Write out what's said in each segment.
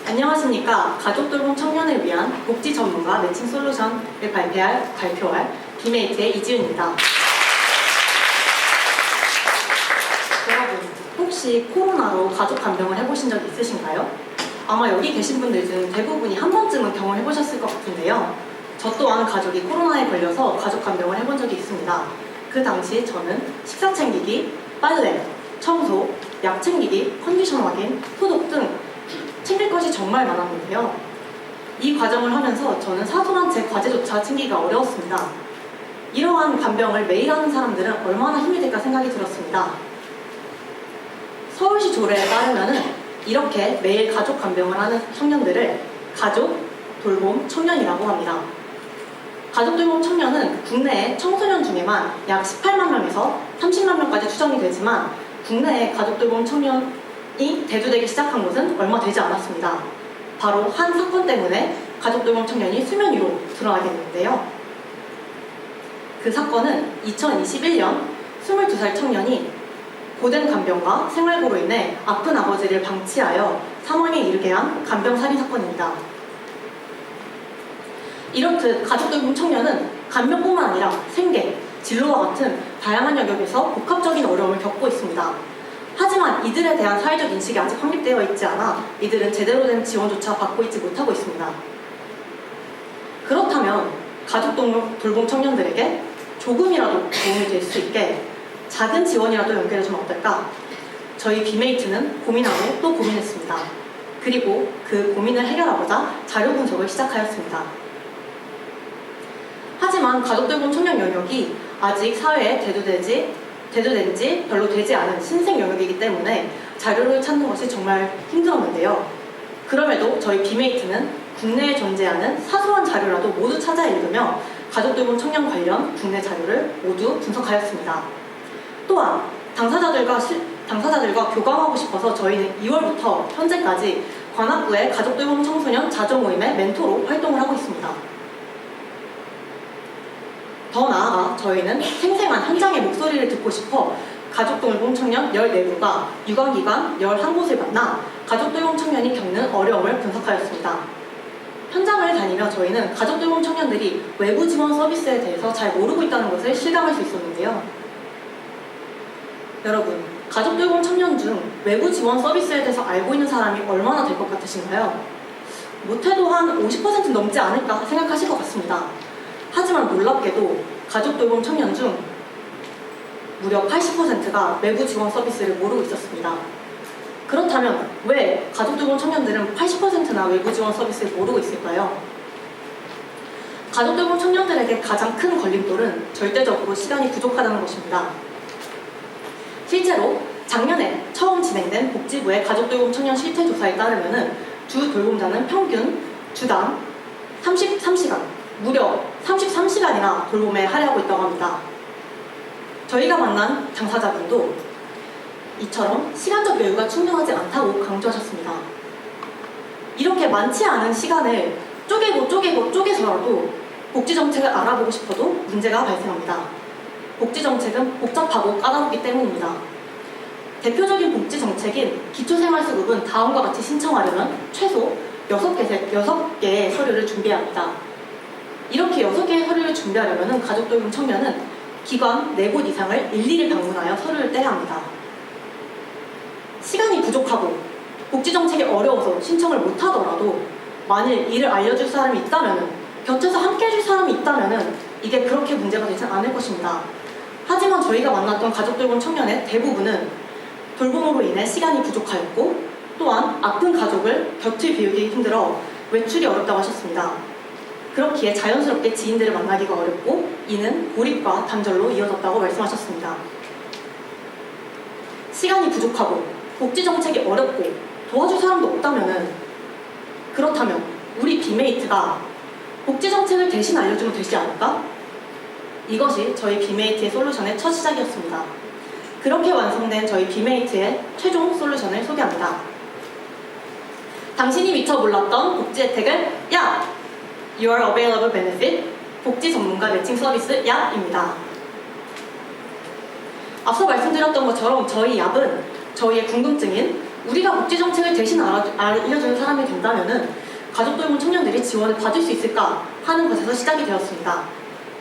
안녕하십니까. 가족돌봄 청년을 위한 복지 전문가 매칭 솔루션을 발표할 비메이트의 이지윤입니다. 여러분, 혹시 코로나로 가족 간병을 해보신 적 있으신가요? 아마 여기 계신 분들 중 대부분이 한 번쯤은 경험해보셨을 것 같은데요. 저 또한 가족이 코로나에 걸려서 가족 간병을 해본 적이 있습니다. 그 당시 저는 식사 챙기기, 빨래, 청소, 약 챙기기, 컨디션 확인, 소독 등 챙길 것이 정말 많았는데요. 이 과정을 하면서 저는 사소한 제 과제조차 챙기기가 어려웠습니다. 이러한 간병을 매일 하는 사람들은 얼마나 힘이 될까 생각이 들었습니다. 서울시 조례에 따르면 이렇게 매일 가족 간병을 하는 청년들을 가족 돌봄 청년이라고 합니다. 가족 돌봄 청년은 국내의 청소년 중에만 약 18만 명에서 30만 명까지 추정이 되지만 국내의 가족 돌봄 청년이 대두되기 시작한 것은 얼마 되지 않았습니다. 바로 한 사건 때문에 가족 돌봄 청년이 수면 위로 드러나게 됐는데요. 그 사건은 2021년 22살 청년이 고된 간병과 생활고로 인해 아픈 아버지를 방치하여 사망에 이르게 한 간병 살인 사건입니다. 이렇듯 가족 돌봄 청년은 간병뿐만 아니라 생계, 진로와 같은 다양한 영역에서 복합적인 어려움을 겪고 있습니다. 하지만 이들에 대한 사회적 인식이 아직 확립되어 있지 않아 이들은 제대로 된 지원조차 받고 있지 못하고 있습니다. 그렇다면 가족 돌봄 청년들에게 조금이라도 도움이 될 수 있게 작은 지원이라도 연결해주면 어떨까? 저희 비메이트는 고민하고 또 고민했습니다. 그리고 그 고민을 해결하고자 자료 분석을 시작하였습니다. 하지만 가족 돌봄 청년 영역이 아직 사회에 대두된 지 별로 되지 않은 신생 영역이기 때문에 자료를 찾는 것이 정말 힘들었는데요. 그럼에도 저희 비메이트는 국내에 존재하는 사소한 자료라도 모두 찾아 읽으며 가족 돌봄 청년 관련 국내 자료를 모두 분석하였습니다. 또한 당사자들과 교감하고 싶어서 저희는 2월부터 현재까지 관악구의 가족 돌봄 청소년 자조 모임의 멘토로 활동을 하고 있습니다. 더 나아가 저희는 생생한 현장의 목소리를 듣고 싶어 가족돌봄 청년 14구가 유관기관 11곳을 만나 가족돌봄 청년이 겪는 어려움을 분석하였습니다. 현장을 다니며 저희는 가족돌봄 청년들이 외부 지원 서비스에 대해서 잘 모르고 있다는 것을 실감할 수 있었는데요. 여러분, 가족돌봄 청년 중 외부 지원 서비스에 대해서 알고 있는 사람이 얼마나 될 것 같으신가요? 못해도 한 50% 넘지 않을까 생각하실 것 같습니다. 하지만 놀랍게도 가족 돌봄 청년 중 무려 80%가 외부 지원 서비스를 모르고 있었습니다. 그렇다면 왜 가족 돌봄 청년들은 80%나 외부 지원 서비스를 모르고 있을까요? 가족 돌봄 청년들에게 가장 큰 걸림돌은 절대적으로 시간이 부족하다는 것입니다. 실제로 작년에 처음 진행된 복지부의 가족 돌봄 청년 실태 조사에 따르면 주 돌봄자는 평균 주당 33시간, 무려 33시간이나 돌봄에 할애하고 있다고 합니다. 저희가 만난 당사자분도 이처럼 시간적 여유가 충분하지 않다고 강조하셨습니다. 이렇게 많지 않은 시간을 쪼개서라도 복지정책을 알아보고 싶어도 문제가 발생합니다. 복지정책은 복잡하고 까다롭기 때문입니다. 대표적인 복지정책인 기초생활수급은 다음과 같이 신청하려면 최소 6개의 서류를 준비해야 합니다. 이렇게 6개의 서류를 준비하려면 가족돌봄 청년은 기관 4곳 이상을 일일이 방문하여 서류를 떼야 합니다. 시간이 부족하고 복지정책이 어려워서 신청을 못하더라도 만일 이를 알려줄 사람이 있다면, 곁에서 함께 해줄 사람이 있다면 이게 그렇게 문제가 되지 않을 것입니다. 하지만 저희가 만났던 가족돌봄 청년의 대부분은 돌봄으로 인해 시간이 부족하였고 또한 아픈 가족을 곁을 비우기 힘들어 외출이 어렵다고 하셨습니다. 그렇기에 자연스럽게 지인들을 만나기가 어렵고 이는 고립과 단절로 이어졌다고 말씀하셨습니다. 시간이 부족하고 복지정책이 어렵고 도와줄 사람도 그렇다면 우리 비메이트가 복지정책을 대신 알려주면 되지 않을까? 이것이 저희 비메이트의 솔루션의 첫 시작이었습니다. 그렇게 완성된 저희 비메이트의 최종 솔루션을 소개합니다. 당신이 미처 몰랐던 복지 혜택을 야! Your Available Benefit 복지 전문가 매칭 서비스 얍입니다. 앞서 말씀드렸던 것처럼 저희 얍은 저희의 궁금증인 우리가 복지 정책을 대신 알려주는 사람이 된다면은 가족돌봄 청년들이 지원을 받을 수 있을까 하는 것에서 시작이 되었습니다.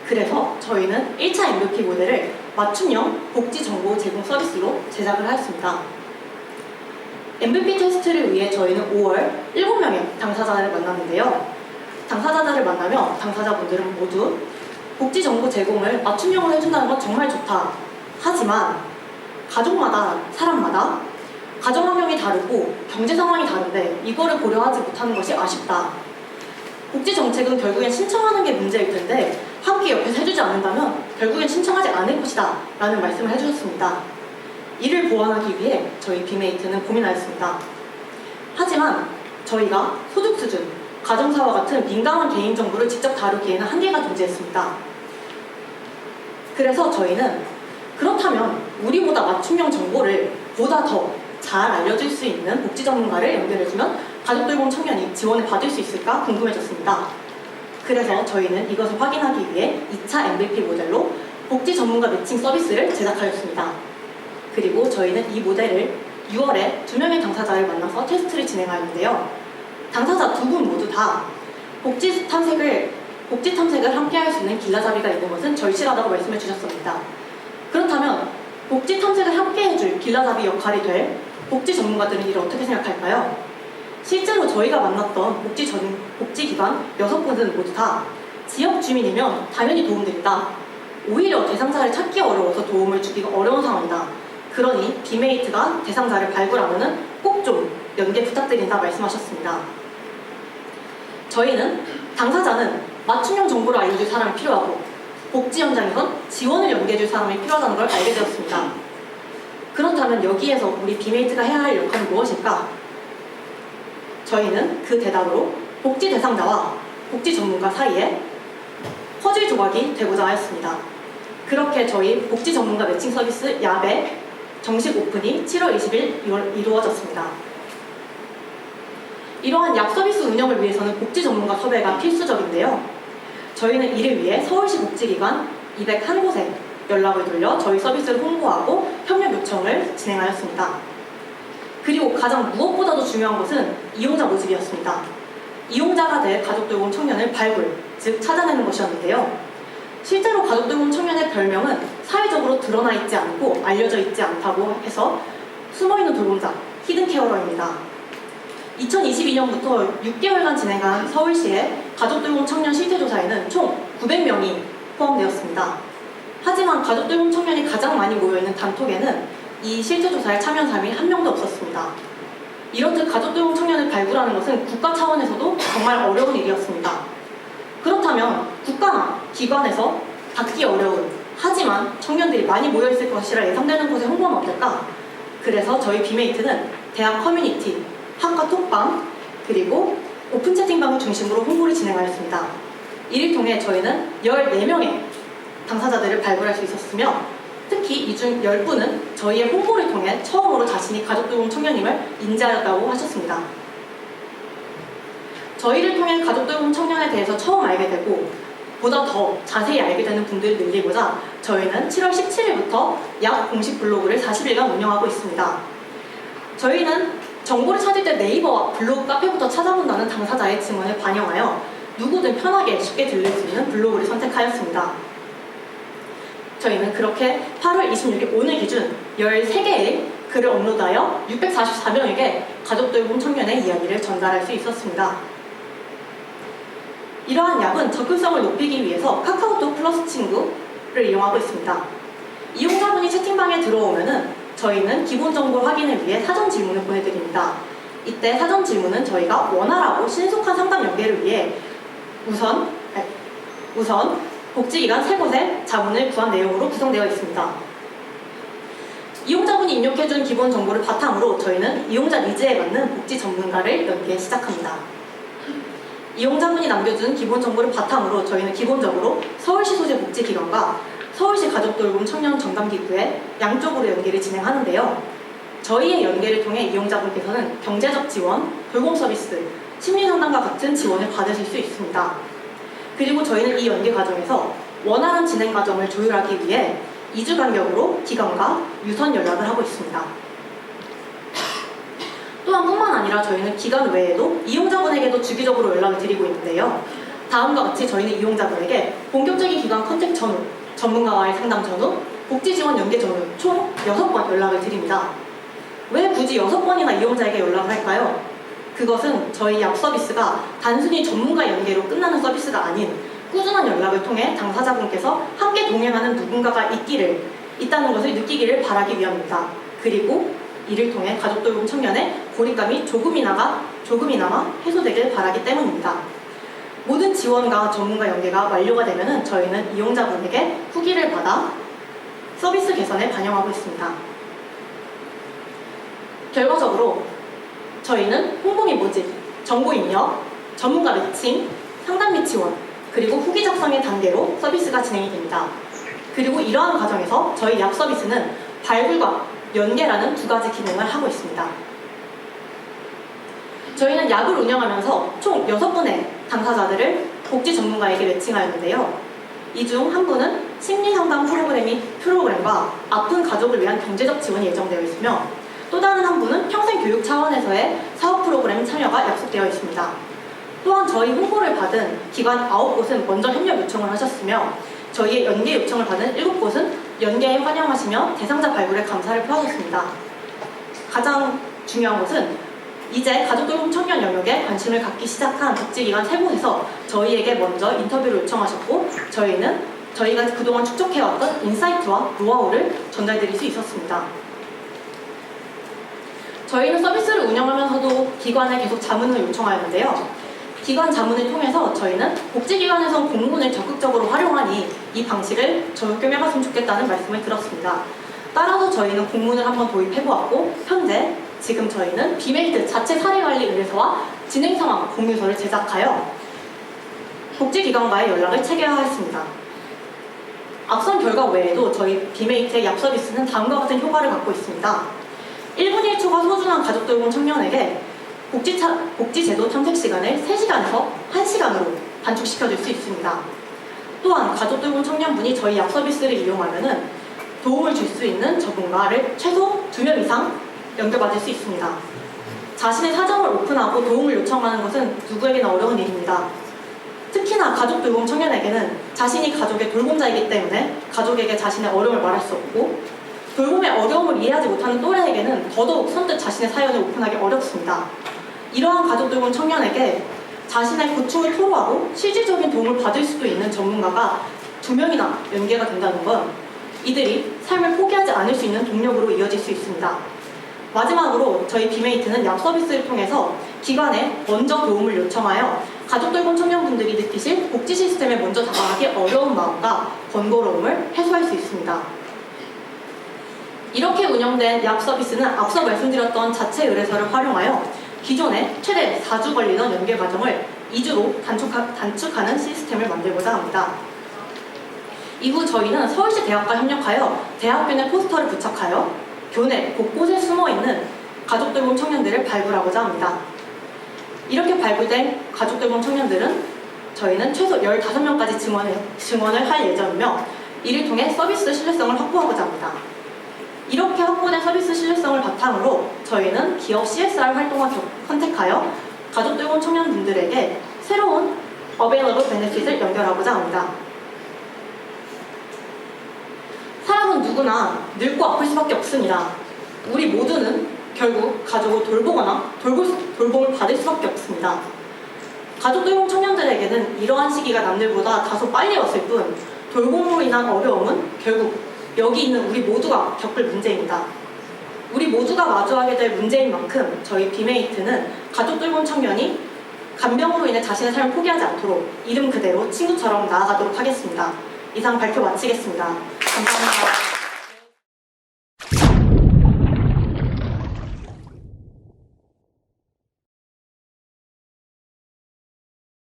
그래서 저희는 1차 MVP 모델을 맞춤형 복지 정보 제공 서비스로 제작을 하였습니다. MVP 테스트를 위해 저희는 5월 7명의 당사자를 만났는데요. 당사자들을 만나며 당사자분들은 모두 복지 정보 제공을 맞춤형으로 해준다는 건 정말 좋다. 하지만 가족마다, 사람마다 가정 환경이 다르고 경제 상황이 다른데 이거를 고려하지 못하는 것이 아쉽다. 복지 정책은 결국엔 신청하는 게 문제일 텐데 함께 옆에서 해주지 않는다면 결국엔 신청하지 않을 것이다 라는 말씀을 해주셨습니다. 이를 보완하기 위해 저희 비메이트는 고민하였습니다. 하지만 저희가 소득 수준, 가정사와 같은 민감한 개인정보를 직접 다루기에는 한계가 존재했습니다. 그래서 저희는 그렇다면 우리보다 맞춤형 정보를 보다 더 잘 알려줄 수 있는 복지 전문가를 연결해주면 가족돌봄 청년이 지원을 받을 수 있을까 궁금해졌습니다. 그래서 저희는 이것을 확인하기 위해 2차 MVP 모델로 복지 전문가 매칭 서비스를 제작하였습니다. 그리고 저희는 이 모델을 6월에 2명의 당사자를 만나서 테스트를 진행하였는데요. 당사자 2분 모두 다 복지 탐색을 함께 할 수 있는 길라잡이가 있는 것은 절실하다고 말씀해 주셨습니다. 그렇다면 복지 탐색을 함께 해줄 길라잡이 역할이 될 복지 전문가들은 이를 어떻게 생각할까요? 실제로 저희가 만났던 복지기관 6분은 모두 다 지역 주민이면 당연히 도움드린다. 오히려 대상자를 찾기 어려워서 도움을 주기가 어려운 상황이다. 그러니 비메이트가 대상자를 발굴하면 꼭 좀 연계 부탁드린다 말씀하셨습니다. 저희는 당사자는 맞춤형 정보를 알려줄 사람이 필요하고 복지 현장에선 지원을 연계해줄 사람이 필요하다는 걸 알게 되었습니다. 그렇다면 여기에서 우리 비메이트가 해야 할 역할은 무엇일까? 저희는 그 대답으로 복지 대상자와 복지 전문가 사이에 퍼즐 조각이 되고자 하였습니다. 그렇게 저희 복지 전문가 매칭 서비스 야배 정식 오픈이 7월 20일 이루어졌습니다. 이러한 약 서비스 운영을 위해서는 복지 전문가 섭외가 필수적인데요. 저희는 이를 위해 서울시 복지기관 201곳에 연락을 돌려 저희 서비스를 홍보하고 협력 요청을 진행하였습니다. 그리고 가장 무엇보다도 중요한 것은 이용자 모집이었습니다. 이용자가 될 가족돌봄 청년을 발굴, 즉 찾아내는 것이었는데요. 실제로 가족돌봄 청년의 별명은 사회적으로 드러나 있지 않고 알려져 있지 않다고 해서 숨어있는 돌봄자, 히든케어러입니다. 2022년부터 6개월간 진행한 서울시의 가족돌봄 청년 실태조사에는 총 900명이 포함되었습니다. 하지만 가족돌봄 청년이 가장 많이 모여있는 단톡에는 이 실태조사에 참여한 사람이 한 명도 없었습니다. 이렇듯 가족돌봄 청년을 발굴하는 것은 국가 차원에서도 정말 어려운 일이었습니다. 그렇다면 국가나 기관에서 받기 어려운 하지만 청년들이 많이 모여있을 것이라 예상되는 곳에 홍보하면 어떨까? 그래서 저희 비메이트는 대학 커뮤니티, 학과 톡방, 그리고 오픈 채팅방을 중심으로 홍보를 진행하였습니다. 이를 통해 저희는 14명의 당사자들을 발굴할 수 있었으며 특히 이 중 10분은 저희의 홍보를 통해 처음으로 자신이 가족돌봄 청년임을 인지하였다고 하셨습니다. 저희를 통해 가족돌봄 청년에 대해서 처음 알게 되고 보다 더 자세히 알게 되는 분들을 늘리고자 저희는 7월 17일부터 약 공식 블로그를 40일간 운영하고 있습니다. 저희는 정보를 찾을 때 네이버와 블로그 카페부터 찾아본다는 당사자의 증언을 반영하여 누구든 편하게 쉽게 들릴 수 있는 블로그를 선택하였습니다. 저희는 그렇게 8월 26일 오늘 기준 13개의 글을 업로드하여 644명에게 가족돌봄 청년의 이야기를 전달할 수 있었습니다. 이러한 앱은 접근성을 높이기 위해서 카카오톡 플러스 친구를 이용하고 있습니다. 이용자분이 채팅방에 들어오면은 저희는 기본 정보 확인을 위해 사전 질문을 보내드립니다. 이때 사전 질문은 저희가 원활하고 신속한 상담 연계를 위해 우선 복지기관 3곳에 자문을 구한 내용으로 구성되어 있습니다. 이용자분이 입력해준 기본 정보를 바탕으로 저희는 이용자 니즈에 맞는 복지 전문가를 연계 시작합니다. 이용자분이 남겨준 기본 정보를 바탕으로 저희는 기본적으로 서울시 소재 복지기관과 서울시 가족돌봄 청년 전담기구에 양쪽으로 연계를 진행하는데요. 저희의 연계를 통해 이용자분께서는 경제적 지원, 돌봄 서비스, 심리상담과 같은 지원을 받으실 수 있습니다. 그리고 저희는 이 연계 과정에서 원활한 진행 과정을 조율하기 위해 2주 간격으로 기관과 유선 연락을 하고 있습니다. 또한 뿐만 아니라 저희는 기간 외에도 이용자분에게도 주기적으로 연락을 드리고 있는데요. 다음과 같이 저희는 이용자분에게 본격적인 기관 컨택 전후, 전문가와의 상담 전후, 복지 지원 연계 전후 총 6번 연락을 드립니다. 왜 굳이 6번이나 이용자에게 연락을 할까요? 그것은 저희 약 서비스가 단순히 전문가 연계로 끝나는 서비스가 아닌 꾸준한 연락을 통해 당사자분께서 함께 동행하는 누군가가 있다는 것을 느끼기를 바라기 위함입니다. 그리고 이를 통해 가족돌봄 청년의 고립감이 조금이나마 해소되길 바라기 때문입니다. 모든 지원과 전문가 연계가 완료가 되면 저희는 이용자분에게 후기를 받아 서비스 개선에 반영하고 있습니다. 결과적으로 저희는 홍보 및 모집, 정보 입력, 전문가 매칭, 상담 및 지원, 그리고 후기 작성의 단계로 서비스가 진행이 됩니다. 그리고 이러한 과정에서 저희 약 서비스는 발굴과 연계라는 두 가지 기능을 하고 있습니다. 저희는 약을 운영하면서 총 6분의 당사자들을 복지 전문가에게 매칭하였는데요. 이 중 한 분은 심리상담 프로그램과 아픈 가족을 위한 경제적 지원이 예정되어 있으며 또 다른 한 분은 평생교육 차원에서의 사업 프로그램 참여가 약속되어 있습니다. 또한 저희 홍보를 받은 기관 9곳은 먼저 협력 요청을 하셨으며 저희의 연계 요청을 받은 7곳은 연계에 환영하시며 대상자 발굴에 감사를 표하셨습니다. 가장 중요한 것은 이제 가족돌봄 청년 영역에 관심을 갖기 시작한 복지기관 3곳에서 저희에게 먼저 인터뷰를 요청하셨고 저희가 그동안 축적해왔던 인사이트와 노하우를 전달드릴 수 있었습니다. 저희는 서비스를 운영하면서도 기관에 계속 자문을 요청하였는데요. 기관 자문을 통해서 저희는 복지기관에서 공문을 적극적으로 활용하니 이 방식을 적용해봤으면 좋겠다는 말씀을 들었습니다. 따라서 저희는 공문을 한번 도입해보았고 현재 지금 저희는 비메이트 자체 사례관리 의뢰서와 진행 상황 공유서를 제작하여 복지기관과의 연락을 체계화했습니다. 앞선 결과 외에도 저희 비메이트의 약 서비스는 다음과 같은 효과를 갖고 있습니다. 1분 1초가 소중한 가족돌봄 청년에게 복지제도 탐색 시간을 3시간에서 1시간으로 단축시켜줄 수 있습니다. 또한 가족돌봄 청년분이 저희 약 서비스를 이용하면 도움을 줄 수 있는 전문가를 최소 2명 이상 연결받을 수 있습니다. 자신의 사정을 오픈하고 도움을 요청하는 것은 누구에게나 어려운 일입니다. 특히나 가족돌봄 청년에게는 자신이 가족의 돌봄자이기 때문에 가족에게 자신의 어려움을 말할 수 없고 돌봄의 어려움을 이해하지 못하는 또래에게는 더더욱 선뜻 자신의 사연을 오픈하기 어렵습니다. 이러한 가족돌봄 청년에게 자신의 고충을 토로하고 실질적인 도움을 받을 수도 있는 전문가가 2명이나 연계가 된다는 건 이들이 삶을 포기하지 않을 수 있는 동력으로 이어질 수 있습니다. 마지막으로 저희 비메이트는 약 서비스를 통해서 기관에 먼저 도움을 요청하여 가족돌봄 청년분들이 느끼실 복지 시스템에 먼저 다가가기 어려운 마음과 번거로움을 해소할 수 있습니다. 이렇게 운영된 약 서비스는 앞서 말씀드렸던 자체 의뢰서를 활용하여 기존에 최대 4주 걸리던 연계 과정을 2주로 단축하는 시스템을 만들고자 합니다. 이후 저희는 서울시 대학과 협력하여 대학교 내 포스터를 부착하여 교내 곳곳에 숨어있는 가족돌봄 청년들을 발굴하고자 합니다. 이렇게 발굴된 가족돌봄 청년들은 저희는 최소 15명까지 증원을 할 예정이며 이를 통해 서비스 신뢰성을 확보하고자 합니다. 이렇게 확보된 서비스 신뢰성을 바탕으로 저희는 기업 CSR 활동과 컨택하여 가족돌봄 청년분들에게 새로운 어베이러블 베네핏을 연결하고자 합니다. 사람은 누구나 늙고 아플 수밖에 없습니다. 우리 모두는 결국 가족을 돌보거나 돌봄을 받을 수밖에 없습니다. 가족돌봄 청년들에게는 이러한 시기가 남들보다 다소 빨리 왔을 뿐 돌봄으로 인한 어려움은 결국 여기 있는 우리 모두가 겪을 문제입니다. 우리 모두가 마주하게 될 문제인 만큼 저희 비메이트는 가족돌봄 청년이 간병으로 인해 자신의 삶을 포기하지 않도록 이름 그대로 친구처럼 나아가도록 하겠습니다. 이상 발표 마치겠습니다. 감사합니다.